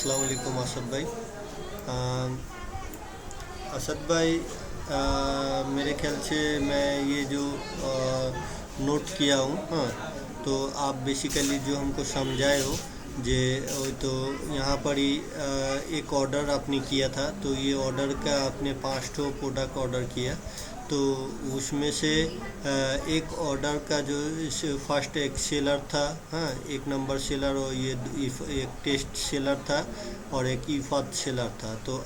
अस्सलाम वालेकुम असद भाई। असद भाई, मेरे ख्याल से मैं ये जो नोट किया हूँ, हाँ, तो आप बेसिकली जो हमको समझाए हो जे तो यहाँ पर ही एक ऑर्डर आपने किया था। तो ये ऑर्डर का आपने 5 ठो प्रोडक्ट ऑर्डर किया। तो उसमें से एक ऑर्डर का जो फर्स्ट एक सेलर था, हाँ, एक नंबर सेलर, और ये एक टेस्ट सेलर था और एक इफ़ात सेलर था। तो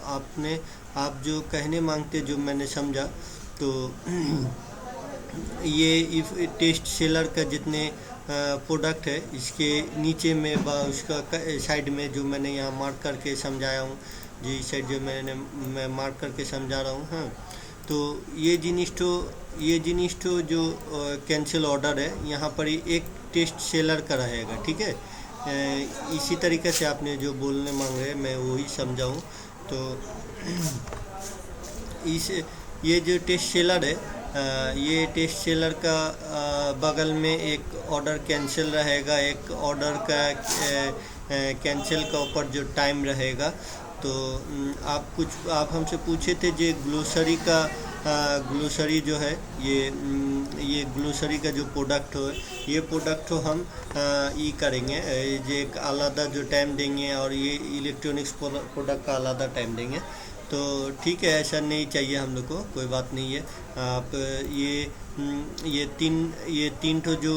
आप जो कहने मांगते, जो मैंने समझा, तो ये टेस्ट सेलर का जितने प्रोडक्ट है, इसके नीचे में उसका साइड में जो मैंने यहाँ मार्क करके समझाया हूँ, जी साइड जो मैं मार्क करके समझा रहा हूँ, हाँ। तो ये जिनिस तो जो कैंसिल ऑर्डर है, यहाँ पर ही एक टेस्ट सेलर का रहेगा, ठीक है। इसी तरीके से आपने जो बोलने मांग रहे हैं मैं वही समझाऊँ। तो ये जो टेस्ट सेलर है, ये टेस्ट सेलर का बगल में एक ऑर्डर कैंसिल रहेगा, एक ऑर्डर का कैंसिल का ऊपर जो टाइम रहेगा। तो आप हमसे पूछे थे जो ग्लोसरी जो है, ये ग्लोसरी का जो प्रोडक्ट हो, ये प्रोडक्ट हो हम करेंगे, जो एक आलादा जो टाइम देंगे, और ये इलेक्ट्रॉनिक्स प्रोडक्ट का आलादा टाइम देंगे। तो ठीक है, ऐसा नहीं चाहिए हम लोग को, कोई बात नहीं है। आप ये तीन तो जो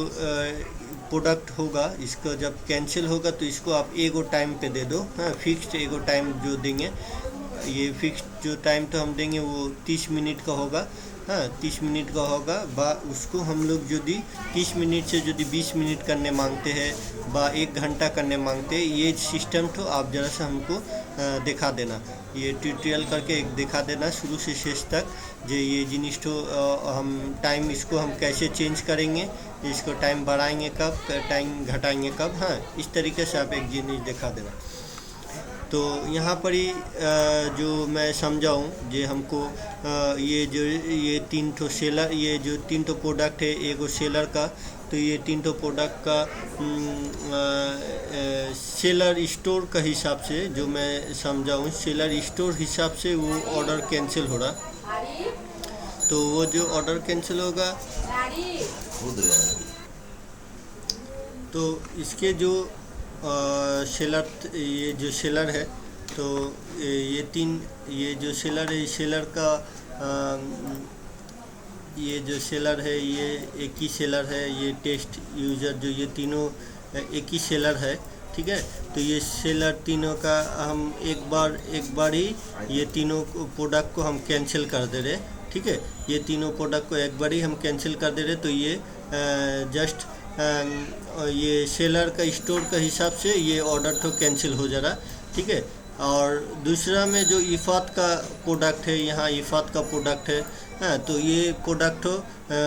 प्रोडक्ट होगा, इसको जब कैंसिल होगा तो इसको आप एगो टाइम पे दे दो, हाँ, फिक्स्ड एगो टाइम जो देंगे। ये फिक्स्ड जो टाइम तो हम देंगे वो 30 मिनट का होगा, हाँ, 30 मिनट का होगा। उसको हम लोग यदि 30 मिनट से यदि 20 मिनट करने मांगते हैं, 1 घंटा करने मांगते हैं, ये सिस्टम तो आप ज़रा सा हमको दिखा देना, ये ट्यूटोरियल करके एक दिखा देना शुरू से शेष तक, जो ये जिनिस तो हम टाइम इसको हम कैसे चेंज करेंगे, इसको टाइम बढ़ाएंगे कब, टाइम घटाएंगे कब, हाँ, इस तरीके से आप एक जिनिस दिखा देना। तो यहाँ पर ही जो मैं समझाऊँ, जो हमको ये तीन ठो सेलर, ये जो 3 ठो प्रोडक्ट है एगो सेलर का, तो ये 3 ठो प्रोडक्ट का सेलर स्टोर का हिसाब से जो मैं समझाऊँ, सेलर स्टोर हिसाब से वो ऑर्डर कैंसिल हो रहा। तो वो जो ऑर्डर कैंसिल होगा, तो इसके जो ये जो सेलर है, तो ये जो सेलर है, सेलर का ये जो सेलर है, ये एक ही सेलर है, ये टेस्ट यूज़र जो ये तीनों एक ही सेलर है, ठीक है। तो ये सेलर तीनों का हम एक बार ही ये तीनों प्रोडक्ट को हम कैंसिल कर दे रहे, ठीक है। ये तीनों प्रोडक्ट को एक बार ही हम कैंसिल कर दे रहे। तो ये जस्ट ये सेलर का स्टोर का हिसाब से ये ऑर्डर तो कैंसिल हो जा रहा, ठीक है। और दूसरा में जो इफ़ात का प्रोडक्ट है, यहाँ इफ़ात का प्रोडक्ट है, हाँ, तो ये प्रोडक्ट हो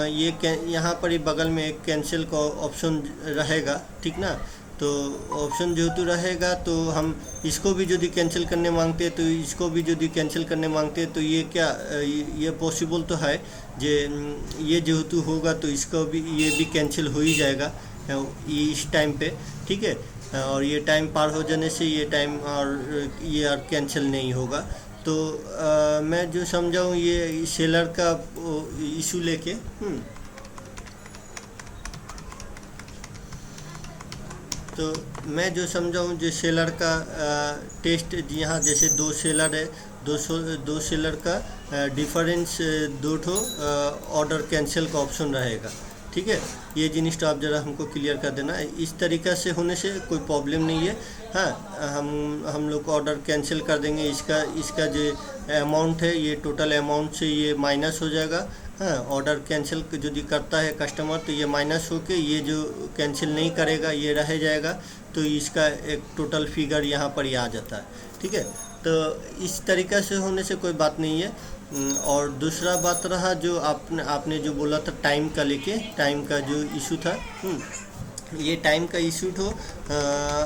ये यहाँ पर ही बगल में एक कैंसिल का ऑप्शन रहेगा, ठीक ना। तो ऑप्शन जो तो रहेगा, तो हम इसको भी यदि कैंसिल करने मांगते हैं, तो इसको भी यदि कैंसिल करने मांगते हैं, तो ये क्या ये पॉसिबल तो है जे ये जेहेतु होगा तो इसको भी ये भी कैंसिल हो ही जाएगा इस टाइम पे, ठीक है। और ये टाइम पार हो जाने से ये टाइम और ये कैंसिल नहीं होगा। तो मैं जो समझाऊँ ये सेलर का इशू लेके, तो मैं जो समझाऊँ जो सेलर का टेस्ट, यहाँ जैसे 2 सेलर है, 2 सेलर का डिफरेंस 2 ठो ऑर्डर कैंसिल का ऑप्शन रहेगा, ठीक है। ये जिनिस तो आप ज़रा हमको क्लियर कर देना। इस तरीक़ा से होने से कोई प्रॉब्लम नहीं है, हाँ। हम लोग ऑर्डर कैंसिल कर देंगे, इसका जो अमाउंट है, ये टोटल अमाउंट से ये माइनस हो जाएगा, हाँ। ऑर्डर कैंसिल यदि करता है कस्टमर, तो ये माइनस होके ये जो कैंसिल नहीं करेगा ये रह जाएगा, तो इसका एक टोटल फिगर यहाँ पर ही आ जाता है, ठीक है। तो इस तरीक़ा से होने से कोई बात नहीं है। और दूसरा बात रहा जो आपने जो बोला था टाइम का लेके, टाइम का जो इशू था, ये टाइम का इशू तो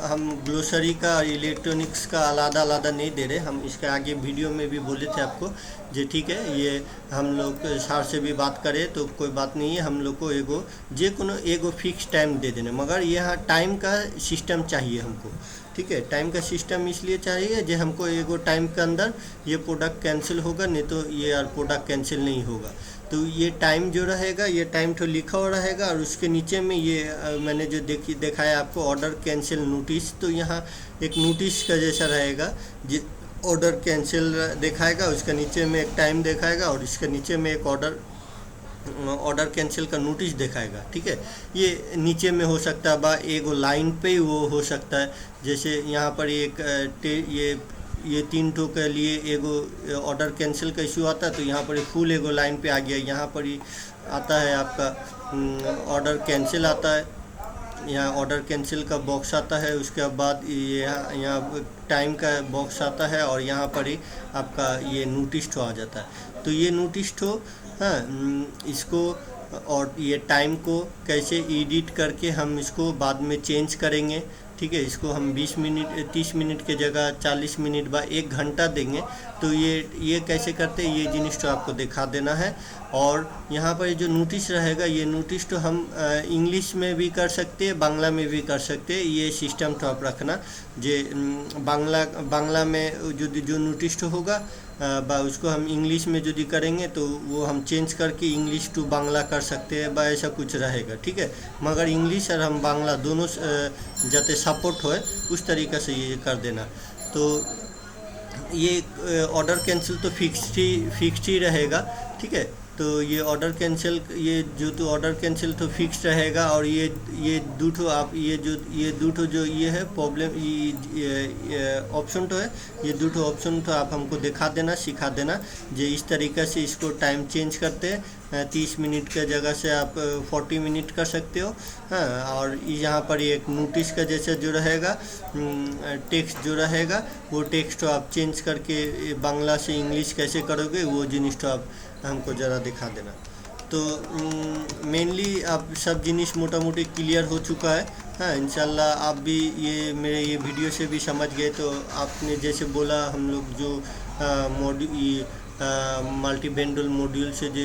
हम ग्लोसरी का और इलेक्ट्रॉनिक्स का आलादा नहीं दे रहे, हम इसका आगे वीडियो में भी बोले थे आपको जे, ठीक है। ये हम लोग सर से भी बात करें तो कोई बात नहीं है, हम लोग को एगो फिक्स टाइम दे देना, मगर यहाँ टाइम का सिस्टम चाहिए हमको, ठीक है। टाइम का सिस्टम इसलिए चाहिए जो हमको एगो टाइम के अंदर ये प्रोडक्ट कैंसिल होगा, नहीं तो ये यार प्रोडक्ट कैंसिल नहीं होगा। तो ये टाइम जो रहेगा, ये टाइम तो लिखा हुआ रहेगा, और उसके नीचे में ये मैंने जो दिखाया आपको ऑर्डर कैंसिल नोटिस, तो यहाँ एक नोटिस का जैसा रहेगा, जो ऑर्डर कैंसिल दिखाएगा, उसके नीचे में एक टाइम दिखाएगा, और इसके नीचे में एक ऑर्डर कैंसिल का नोटिस दिखाएगा। ठीक है, ये नीचे में हो सकता है बा एगो लाइन पे ही वो हो सकता है। जैसे यहाँ पर ये 3 ठो के लिए एगो ऑर्डर कैंसिल का इशू आता है, तो यहाँ पर फुल एगो लाइन पे आ गया। यहाँ पर ही आता है आपका ऑर्डर कैंसिल आता है, यहाँ ऑर्डर कैंसिल का बॉक्स आता है, उसके बाद यहाँ टाइम का बॉक्स आता है, और यहाँ पर ही आपका ये नोटिस आ जाता है। तो ये नोटिस हाँ, इसको और ये टाइम को कैसे एडिट करके हम इसको बाद में चेंज करेंगे। ठीक है, इसको हम 20 मिनट 30 मिनट के जगह 40 मिनट बाद 1 घंटा देंगे। तो ये कैसे करते हैं, ये जिनिस तो आपको दिखा देना है। और यहाँ पर जो नोटिस रहेगा, ये नोटिस तो हम इंग्लिश में भी कर सकते हैं, बांग्ला में भी कर सकते हैं। ये सिस्टम तो आप रखना जे बांग्ला में जो नोटिस तो होगा उसको हम इंग्लिश में यदि करेंगे तो वो हम चेंज करके इंग्लिश टू बांग्ला कर सकते हैं, ऐसा कुछ रहेगा। ठीक है, मगर इंग्लिश और हम बांग्ला दोनों जाते सपोर्ट होए उस तरीक़े से ये कर देना। तो ये ऑर्डर कैंसिल तो फिक्स्ड ही रहेगा। ठीक है, तो ये ऑर्डर कैंसिल तो ऑर्डर कैंसिल तो फिक्स रहेगा। और ये दूठो आप ये दूठो जो ये है प्रॉब्लम, ये ऑप्शन तो है, ये दूठो ऑप्शन तो आप हमको दिखा देना, सिखा देना जो इस तरीक़े से इसको टाइम चेंज करते हैं। 30 मिनट के जगह से आप 40 मिनट कर सकते हो। हाँ, और यहाँ पर एक नोटिस का जैसे जो रहेगा टेक्स्ट जो रहेगा, वो टेक्स्ट आप चेंज करके बांग्ला से इंग्लिश कैसे करोगे, वो जिनिस तो आप हमको ज़रा दिखा देना। तो मेनली आप सब जिनिस मोटा मोटी क्लियर हो चुका है। हाँ, इंशाल्लाह आप भी ये मेरे ये वीडियो से भी समझ गए। तो आपने जैसे बोला, हम लोग जो मल्टी वेंडर मॉड्यूल से जो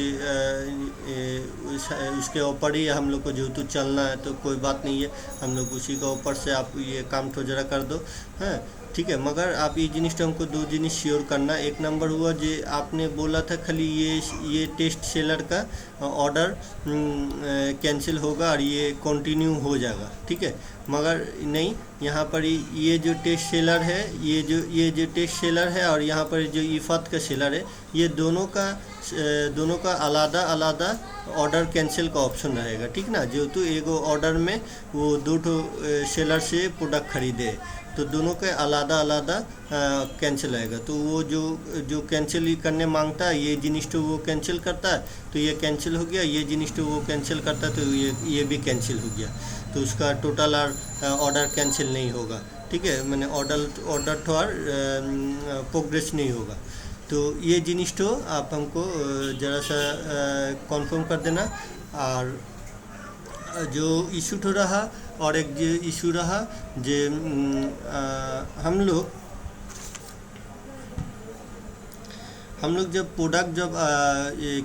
उसके ऊपर ही हम लोग को जो तो चलना है, तो कोई बात नहीं है, हम लोग उसी के ऊपर से आप ये काम तो ज़रा कर दो। हाँ, ठीक है, मगर आप ये जिनिस हमको 2 जिनिस श्योर करना। एक नंबर हुआ जो आपने बोला था खाली ये टेस्ट सेलर का ऑर्डर कैंसिल होगा और ये कंटिन्यू हो जाएगा। ठीक है, मगर नहीं, यहाँ पर ये जो टेस्ट सेलर है, ये जो टेस्ट सेलर है और यहाँ पर जो इफ़ात का सेलर है, ये दोनों का आलादा आलादा ऑर्डर कैंसिल का ऑप्शन रहेगा। ठीक ना, जो तो एगो ऑर्डर में वो 2 ठो सेलर से प्रोडक्ट खरीदे, तो दोनों के आलादा आलादा कैंसिल आएगा। तो वो जो कैंसिल करने मांगता है, ये जिनिस तो वो कैंसिल करता है, तो ये कैंसिल हो गया। ये जिनिस तो वो कैंसिल करता है, तो ये भी कैंसिल हो गया। तो उसका टोटल ऑर्डर कैंसिल नहीं होगा। ठीक है, मैंने ऑर्डर तो प्रोग्रेस नहीं होगा। तो ये जिनिस तो आप हमको ज़रा सा कन्फर्म कर देना। और जो इशू तो रहा, और एक जो इशू रहा जो हम लोग जब प्रोडक्ट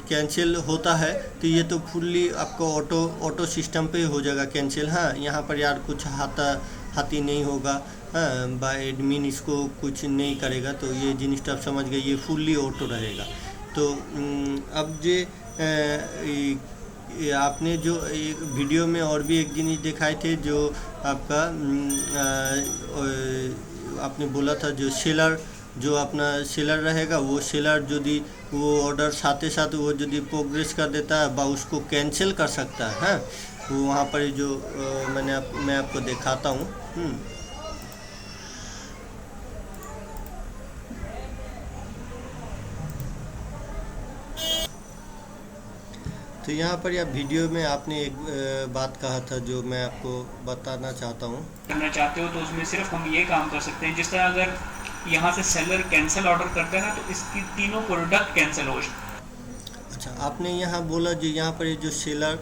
कैंसिल होता है, तो ये तो फुल्ली आपको ऑटो सिस्टम पे हो जाएगा कैंसिल। हाँ, यहाँ पर यार कुछ हाथी नहीं होगा। हाँ, बाय एडमिन इसको कुछ नहीं करेगा। तो ये जिनिस आप समझ गए, ये फुल्ली ऑटो रहेगा। तो अब ये आपने जो एक वीडियो में और भी एक जिनिस दिखाए थे, जो आपका आपने बोला था जो सेलर, जो अपना सेलर रहेगा, वो सेलर यदि वो ऑर्डर साथ साथ वो यदि प्रोग्रेस कर देता है, उसको कैंसिल कर सकता है। हाँ, वो वहाँ पर जो मैं आपको दिखाता हूँ। तो यहाँ पर या वीडियो में आपने एक बात कहा था जो मैं आपको बताना चाहता हूँ। करना चाहते हो तो उसमें सिर्फ हम ये काम कर सकते हैं, जिस तरह अगर यहाँ से सेलर कैंसिल ऑर्डर करता है ना, तो इसकी तीनों प्रोडक्ट कैंसिल हो। अच्छा, आपने यहाँ बोला जो यहाँ पर जो सेलर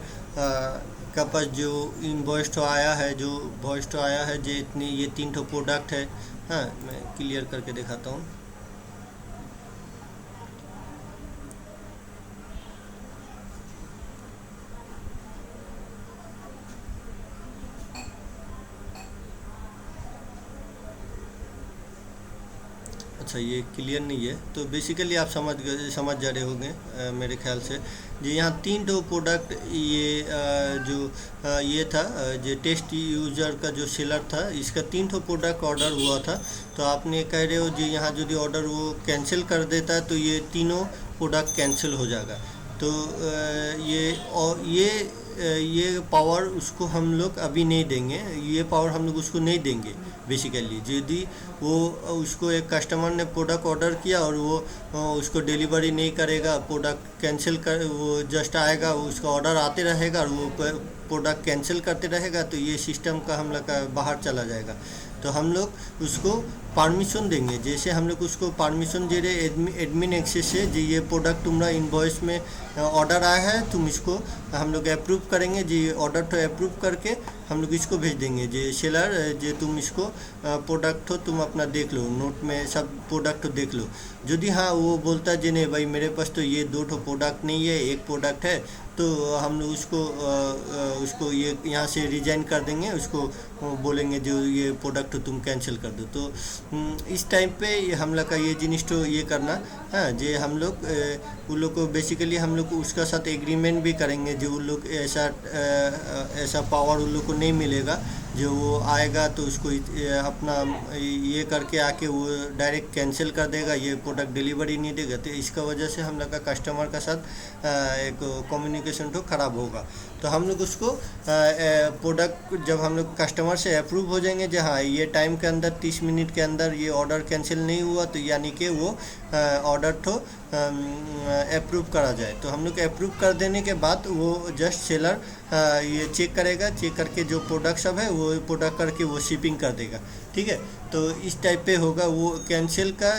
का पास जो इनवॉइस तो आया है, जो वॉइस तो आया है, जो ये 3 ठो प्रोडक्ट है। हाँ, मैं क्लियर करके दिखाता हूँ। अच्छा ये क्लियर नहीं है, तो बेसिकली आप समझ जा रहे होंगे मेरे ख्याल से। जी यहाँ 3 ठो प्रोडक्ट ये ये था जो टेस्ट यूजर का जो सेलर था, इसका 3 ठो प्रोडक्ट ऑर्डर हुआ था। तो आपने कह रहे हो जी यहाँ यदि ऑर्डर वो कैंसिल कर देता है तो ये तीनों प्रोडक्ट कैंसिल हो जाएगा। तो ये पावर उसको हम लोग अभी नहीं देंगे, ये पावर हम लोग उसको नहीं देंगे बेसिकली। यदि वो उसको एक कस्टमर ने प्रोडक्ट ऑर्डर किया और वो उसको डिलीवरी नहीं करेगा, प्रोडक्ट कैंसिल कर, वो जस्ट आएगा, उसका ऑर्डर आते रहेगा और वो प्रोडक्ट कैंसिल करते रहेगा, तो ये सिस्टम का हम लोग का बाहर चला जाएगा। तो हम लोग उसको परमिशन देंगे, जैसे हम लोग उसको परमिशन दे रहे एडमिन एक्सेस से, जी ये प्रोडक्ट तुम्हारा इनवॉइस में ऑर्डर आया है, तुम इसको हम लोग अप्रूव करेंगे जी, ऑर्डर तो अप्रूव करके हम लोग इसको भेज देंगे जी सेलर जी तुम इसको प्रोडक्ट हो तुम अपना देख लो, नोट में सब प्रोडक्ट देख लो। यदि हाँ वो बोलता है जी नहीं भाई मेरे पास तो ये 2 ठो प्रोडक्ट नहीं है, एक प्रोडक्ट है, तो हम लोग उसको ये यहाँ से रिजाइन कर देंगे, उसको बोलेंगे जो ये प्रोडक्ट तुम कैंसिल कर दो। तो इस टाइम पे हम लोग का ये जिनिस तो ये करना, हाँ जे हम लोग उन लोग को बेसिकली हम लोग उसका साथ एग्रीमेंट भी करेंगे, जो उन लोग ऐसा पावर उन लोग को नहीं मिलेगा, जो वो आएगा तो उसको अपना ये करके आके वो डायरेक्ट कैंसिल कर देगा, ये प्रोडक्ट डिलीवरी नहीं देगा। तो इसका वजह से हम लोग का कस्टमर का साथ एक कम्युनिकेशन तो ख़राब होगा। तो हम लोग उसको प्रोडक्ट जब हम लोग कस्टमर से अप्रूव हो जाएंगे जो हाँ ये टाइम के अंदर 30 मिनट के अंदर ये ऑर्डर कैंसिल नहीं हुआ, तो यानी कि वो ऑर्डर तो अप्रूव करा जाए। तो हम लोग अप्रूव कर देने के बाद वो जस्ट सेलर ये चेक करेगा, चेक करके जो प्रोडक्ट सब है वो प्रोडक्ट करके वो शिपिंग कर देगा। ठीक है, तो इस टाइप पे होगा, वो कैंसिल का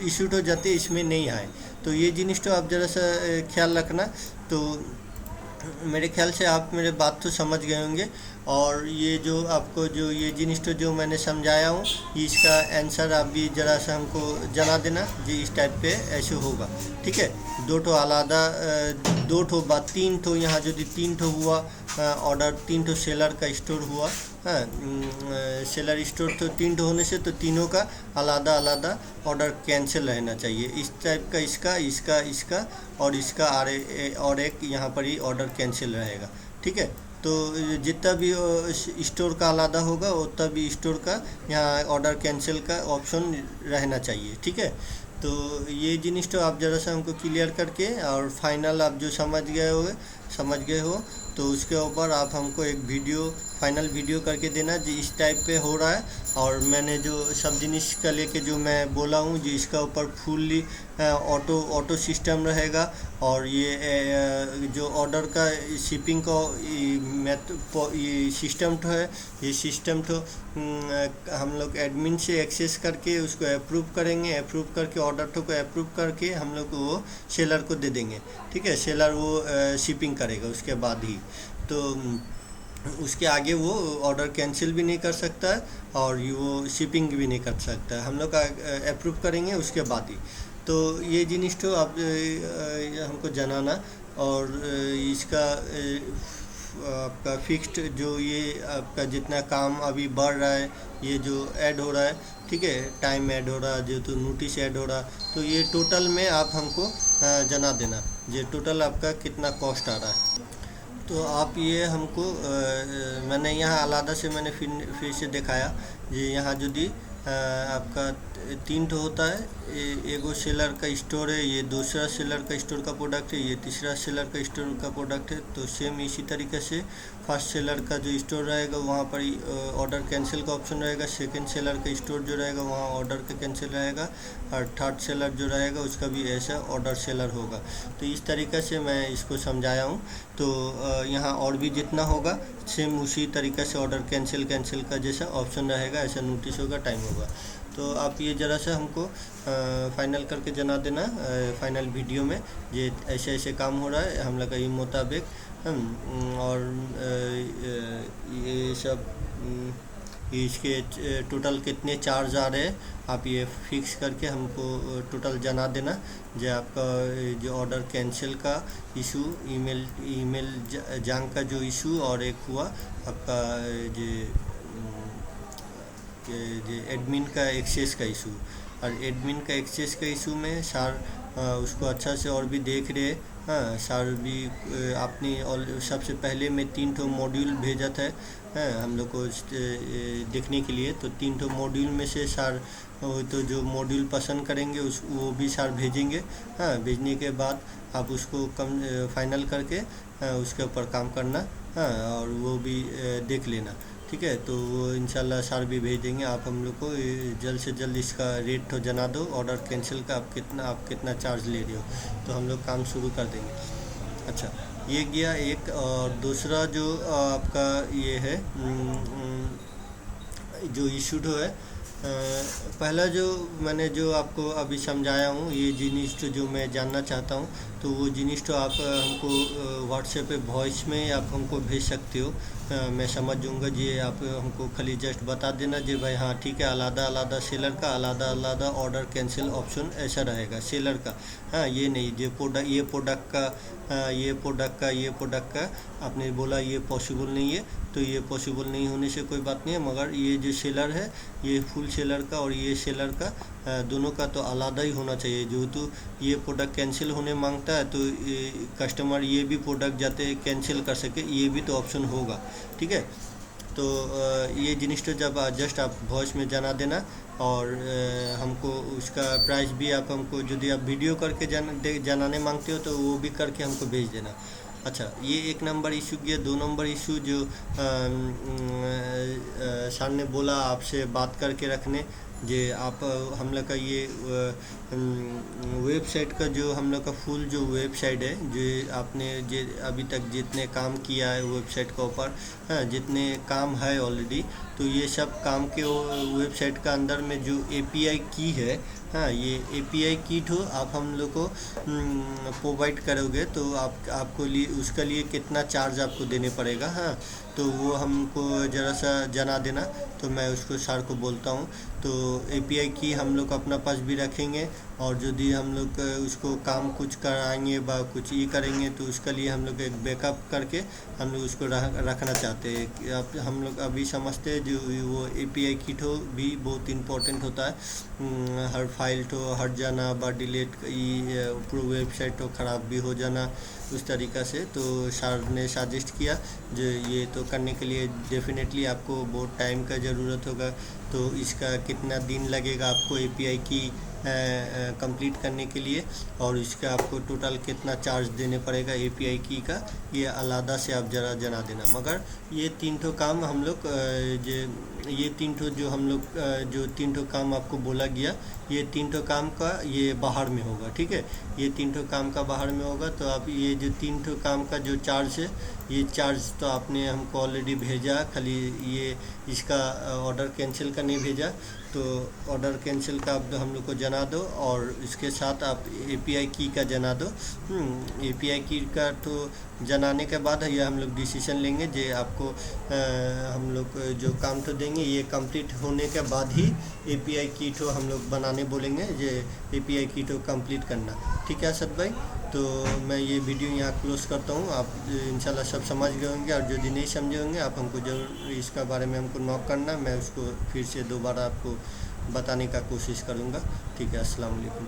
इशू हो जाते इसमें नहीं आए। तो ये जिनिस तो आप ज़रा सा ख्याल रखना। तो मेरे ख्याल से आप मेरे बात तो समझ गए होंगे, और ये जो आपको जो ये जिनिस तो जो मैंने समझाया हूँ इसका आंसर आप भी ज़रा सा हमको जना देना जी, इस टाइप पे ऐसे होगा। ठीक है, 2 ठो आलादा 2 ठो बात 3 ठो यहाँ यदि 3 ठो हुआ ऑर्डर, 3 ठो सेलर का स्टोर हुआ, हाँ सेलर स्टोर तो 3 ठो होने से तो तीनों का आलादा आलादा ऑर्डर कैंसिल रहना चाहिए। इस टाइप का इसका और इसका और एक यहाँ पर ही ऑर्डर कैंसिल रहेगा। ठीक है, तो जितना भी स्टोर का आलादा होगा उतना भी स्टोर का यहाँ ऑर्डर कैंसिल का ऑप्शन रहना चाहिए। ठीक है, तो ये जिनिस तो आप ज़रा सा हमको क्लियर करके और फाइनल आप जो समझ गए हो तो उसके ऊपर आप हमको एक फाइनल वीडियो करके देना जी इस टाइप पे हो रहा है। और मैंने जो सब जिनिस का लेके जो मैं बोला हूँ जी इसका ऊपर फुल्ली ऑटो सिस्टम रहेगा, और ये जो ऑर्डर का शिपिंग का ये सिस्टम तो है, ये सिस्टम तो हम लोग एडमिन से एक्सेस करके उसको अप्रूव करेंगे, अप्रूव करके ऑर्डर को अप्रूव करके हम लोग वो सेलर को दे देंगे। ठीक है, सेलर वो शिपिंग करेगा उसके बाद ही, तो उसके आगे वो ऑर्डर कैंसिल भी नहीं कर सकता है और वो शिपिंग भी नहीं कर सकता है, हम लोग अप्रूव करेंगे उसके बाद ही। तो ये जिनिस तो आप हमको जनाना, और इसका आपका फिक्स्ड जो ये आपका जितना काम अभी बढ़ रहा है, ये जो ऐड हो रहा है, ठीक है टाइम ऐड हो रहा है, जो तो नोटिस ऐड हो रहा, तो ये टोटल में आप हमको जना देना ये टोटल आपका कितना कॉस्ट आ रहा है। तो आप ये हमको मैंने यहाँ आलादा से मैंने फिर से दिखाया जी, यहाँ यदि आपका 3 ठो होता है, एगो सेलर का स्टोर है, ये दूसरा सेलर का स्टोर का प्रोडक्ट है, ये तीसरा सेलर का स्टोर का प्रोडक्ट है। तो सेम इसी तरीके से फर्स्ट सेलर का जो स्टोर रहेगा वहाँ पर ऑर्डर कैंसिल का ऑप्शन रहेगा, सेकंड सेलर का स्टोर जो रहेगा वहाँ ऑर्डर का कैंसिल रहेगा, और थर्ड सेलर जो रहेगा उसका भी ऐसा ऑर्डर सेलर होगा। तो इस तरीके से मैं इसको समझाया हूँ। तो यहाँ और भी जितना होगा सेम उसी तरीके से ऑर्डर कैंसिल का जैसा ऑप्शन रहेगा, ऐसा नोटिस होगा, टाइम होगा। तो आप ये ज़रा सा हमको फाइनल करके जना देना फाइनल वीडियो में, ये ऐसे ऐसे काम हो रहा है हम लोग का ये मुताबिक, और ये सब इसके टोटल कितने चार्ज आ रहे हैं आप ये फिक्स करके हमको टोटल जना देना। जो आपका जो ऑर्डर कैंसिल का इशू, ईमेल जंक का जो इशू, और एक हुआ आपका जो एडमिन का एक्सेस का इशू, और एडमिन का एक्सेस का इशू में सर उसको अच्छा से और भी देख रहे। हाँ सर भी आपने और सबसे पहले मैं 3 ठो मॉड्यूल भेजा था हम लोग को देखने के लिए, तो 3 ठो मॉड्यूल में से सर तो जो मॉड्यूल पसंद करेंगे उस वो भी सर भेजेंगे। हाँ भेजने के बाद आप उसको फाइनल करके उसके ऊपर काम करना। हाँ और वो भी देख लेना, ठीक है। तो वो इंशाल्लाह सर भी भेज देंगे। आप हम लोग को जल्द से जल्द इसका रेट तो जना दो, ऑर्डर कैंसिल का आप कितना चार्ज ले रहे हो, तो हम लोग काम शुरू कर देंगे। अच्छा ये गया एक। और दूसरा जो आपका ये है जो इशू है पहला जो मैंने जो आपको अभी समझाया हूँ, ये जिनिस तो जो मैं जानना चाहता हूँ, तो वो जिनिस तो आप हमको व्हाट्सएप पे वॉइस में आप हमको भेज सकते हो। मैं समझ जाऊँगा जी। आप हमको खाली जस्ट बता देना जी भाई हाँ ठीक है, आलादा आलादा सेलर का आलादा आलादा ऑर्डर कैंसिल ऑप्शन ऐसा रहेगा सेलर का। हाँ ये नहीं जो ये प्रोडक्ट का आपने बोला ये पॉसिबल नहीं है, तो ये पॉसिबल नहीं होने से कोई बात नहीं है, मगर ये जो सेलर है ये फुल सेलर का और ये सेलर का दोनों का तो आलादा ही होना चाहिए। जो तो ये प्रोडक्ट कैंसिल होने मांगता है तो कस्टमर ये भी प्रोडक्ट जाते कैंसिल कर सके, ये भी तो ऑप्शन होगा, ठीक है। तो ये जिनिस तो जब जस्ट आप वॉइस में जना देना, और हमको उसका प्राइस भी आप हमको यदि आप वीडियो करके जनाने मांगते हो तो वो भी करके हमको भेज देना। अच्छा ये एक नंबर इशू गया। 2 नंबर इशू जो सर ने बोला आपसे बात करके रखने, जे आप हम लोग का ये वेबसाइट का जो हम लोग का फुल जो वेबसाइट है, जो आपने जो अभी तक जितने काम किया है वेबसाइट के ऊपर, हाँ जितने काम है ऑलरेडी, तो ये सब काम के वेबसाइट का अंदर में जो एपीआई की है, हाँ ये एपीआई की तो आप हम लोग को प्रोवाइड करोगे तो आपको लिए उसका लिए कितना चार्ज आपको देने पड़ेगा। हाँ तो वो हमको ज़रा सा जना देना, तो मैं उसको सर को बोलता हूँ। तो एपीआई की हम लोग अपना पास भी रखेंगे, और यदि हम लोग उसको काम कुछ कराएंगे बा कुछ ये करेंगे तो उसका लिए हम लोग एक बैकअप करके हम लोग उसको रखना चाहते हैं कि आप हम लोग अभी समझते हैं जो वो एपीआई किट हो भी बहुत इम्पोर्टेंट होता है। हर फाइल तो हट जाना बा डिलीट पूरा वेबसाइट तो ख़राब भी हो जाना उस तरीक़ा से, तो सर ने सजेस्ट किया जो ये तो करने के लिए डेफिनेटली आपको बहुत टाइम का ज़रूरत होगा। तो इसका कितना दिन लगेगा आपको एपीआई की कंप्लीट करने के लिए, और इसका आपको टोटल कितना चार्ज देने पड़ेगा एपीआई की का, ये अलग से आप ज़रा जना देना। मगर ये 3 ठो काम हम लोग ये 3 ठो जो हम लोग जो 3 ठो काम आपको बोला गया, ये 3 ठो काम का ये बाहर में होगा, ठीक है। ये 3 ठो काम का बाहर में होगा, तो आप ये जो 3 ठो काम का जो चार्ज है, ये चार्ज तो आपने हमको ऑलरेडी भेजा, खाली ये इसका ऑर्डर कैंसिल का नहीं भेजा। तो ऑर्डर कैंसिल का आप हम लोग को जना दो, और इसके साथ आप एपीआई की का जना दो। एपीआई की का तो जनाने के बाद ये हम लोग डिसीजन लेंगे जे आपको हम लोग जो काम तो देंगे ये कंप्लीट होने के बाद ही एपीआई की तो हम लोग बनाने बोलेंगे, जे एपीआई की तो कंप्लीट करना, ठीक है असद भाई। तो मैं ये वीडियो यहाँ क्लोज करता हूँ। आप इंशाल्लाह सब समझ गए होंगे, और यदि नहीं समझे होंगे आप हमको ज़रूर इसका बारे में हमको नॉक करना, मैं उसको फिर से दोबारा आपको बताने का कोशिश करूँगा, ठीक है। अस्सलाम वालेकुम।